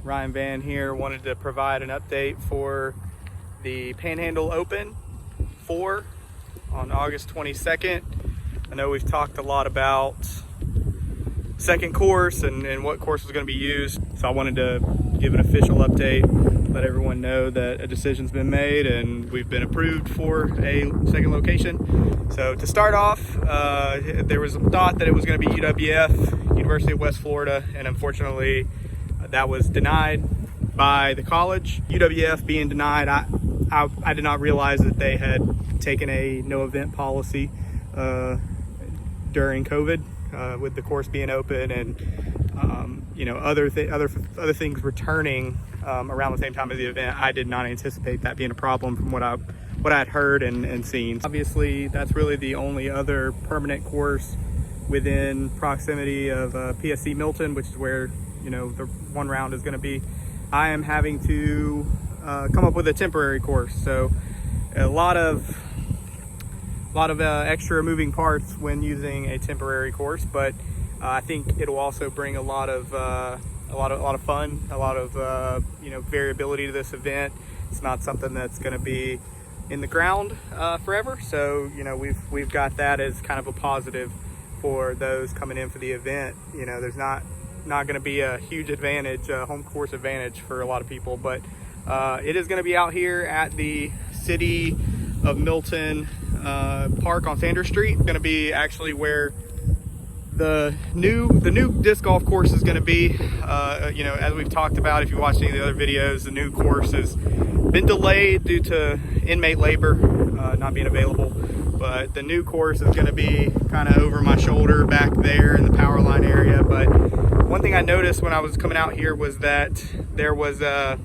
Ryan Van here. Wanted to provide an update for the Panhandle Open 4 on August 22nd. I know we've talked a lot about second course and what course was going to be used, so I wanted to give an official update, let everyone know that a decision's been made and we've been approved for a second location. So to start off, there was a thought that it was going to be UWF, University of West Florida, and unfortunately that was denied by the college. UWF being denied, I did not realize that they had taken a no event policy during COVID, with the course being open and other things returning around the same time as the event. I did not anticipate that being a problem from what I had heard and seen. Obviously, that's really the only other permanent course within proximity of PSC Milton, which is where the one round is going to be. I am having to come up with a temporary course, so a lot of extra moving parts when using a temporary course, but I think it'll also bring a lot of fun, a lot of variability to this event. It's not something that's going to be in the ground forever, so we've got that as kind of a positive for those coming in for the event. There's not going to be a huge advantage, home course advantage for a lot of people, but it is going to be out here at the City of Milton Park on Sanders Street. It's going to be actually where the new disc golf course is going to be. As we've talked about, if you watched any of the other videos, the new course has been delayed due to inmate labor not being available. But the new course is going to be kind of over my shoulder back there in the power line area. But one thing I noticed when I was coming out here was that there was a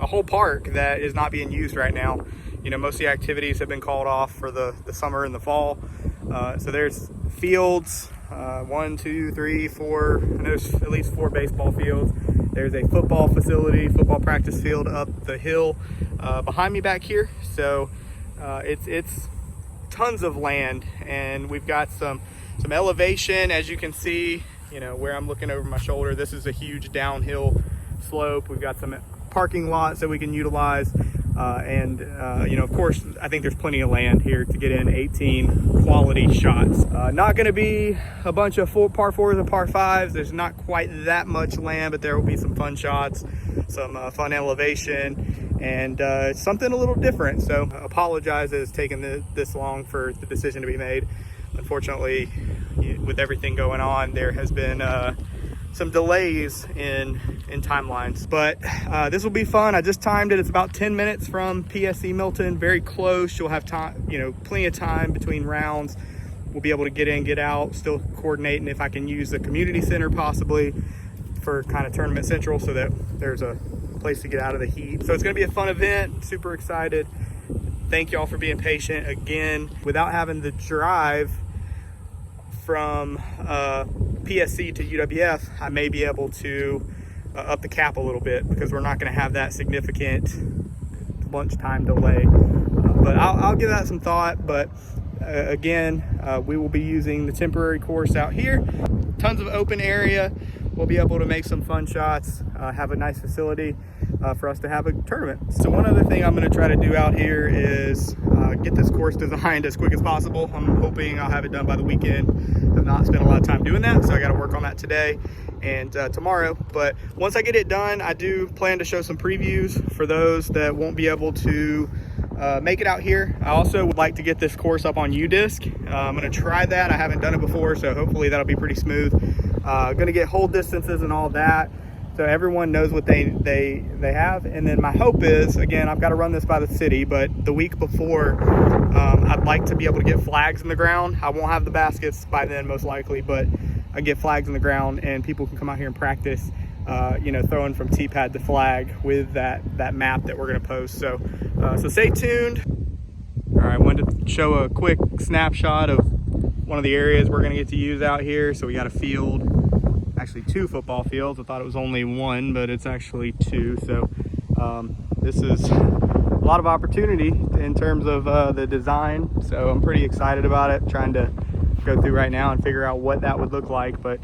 whole park that is not being used right now. Most of the activities have been called off for the summer and the fall. So there's fields, 1, 2, 3, 4, I know there's at least 4 baseball fields. There's a football facility, football practice field up the hill behind me back here. So it's tons of land, and we've got some elevation, as you can see, where I'm looking over my shoulder. This is a huge downhill slope. We've got some parking lots that we can utilize. Of course, I think there's plenty of land here to get in 18 quality shots. Not going to be a bunch of par 4s and par 5s. There's not quite that much land, but there will be some fun shots, some fun elevation, and something a little different. So apologize that it's taken this long for the decision to be made. Unfortunately, with everything going on, there has been some delays in timelines, but this will be fun. I just timed it. It's about 10 minutes from PSC Milton, very close. You'll have time, plenty of time between rounds. We'll be able to get in, get out, still coordinating if I can use the community center possibly for kind of tournament central, so that there's a place to get out of the heat. So it's going to be a fun event. Super excited. Thank y'all for being patient. Again, without having to drive from PSC to UWF, I may be able to up the cap a little bit, because we're not going to have that significant lunchtime delay. But I'll give that some thought. But again, we will be using the temporary course out here. Tons of open area. We'll be able to make some fun shots, have a nice facility for us to have a tournament. So one other thing I'm going to try to do out here is get this course designed as quick as possible. I'm hoping I'll have it done by the weekend. I've not spent a lot of time doing that, so I got to work on that today and tomorrow. But once I get it done, I do plan to show some previews for those that won't be able to make it out here. I also would like to get this course up on UDisc. I'm going to try that. I haven't done it before, so hopefully that'll be pretty smooth. Going to get hold distances and all that, so everyone knows what they have. And then my hope is, again, I've got to run this by the city, but the week before, I'd like to be able to get flags in the ground. I won't have the baskets by then, most likely, but I get flags in the ground and people can come out here and practice, throwing from tee pad to flag with that map that we're going to post. So stay tuned. All right, I wanted to show a quick snapshot of one of the areas we're going to get to use out here. So we got a field, actually 2 football fields. I thought it was only 1, but it's actually 2. So this is a lot of opportunity in terms of the design. So I'm pretty excited about it. Trying to go through right now and figure out what that would look like. But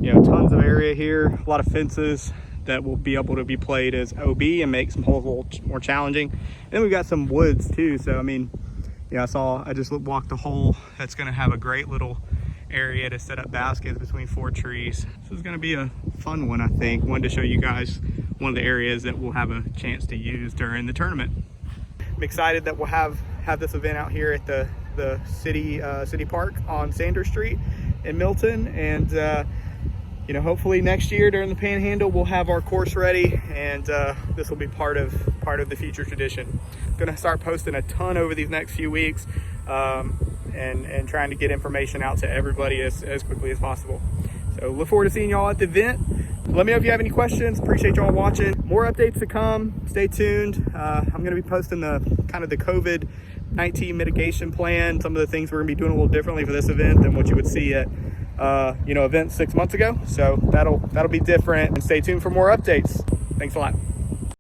tons of area here, a lot of fences that will be able to be played as OB and make some holes a little more challenging. And then we've got some woods too. So I mean, yeah, I just walked a hole that's going to have a great little area to set up baskets between 4 trees. This is going to be a fun one, I think. Wanted to show you guys one of the areas that we'll have a chance to use during the tournament. I'm excited that we'll have this event out here at the city park on Sanders Street in Milton, and you know, hopefully next year during the Panhandle we'll have our course ready, and this will be part of the future tradition. I'm gonna start posting a ton over these next few weeks, and trying to get information out to everybody as quickly as possible. So look forward to seeing y'all at the event. Let me know if you have any questions. Appreciate y'all watching. More updates to come. Stay tuned. I'm gonna be posting the COVID-19 mitigation plan, some of the things we're gonna be doing a little differently for this event than what you would see at events 6 months ago. So that'll be different, and stay tuned for more updates. Thanks a lot.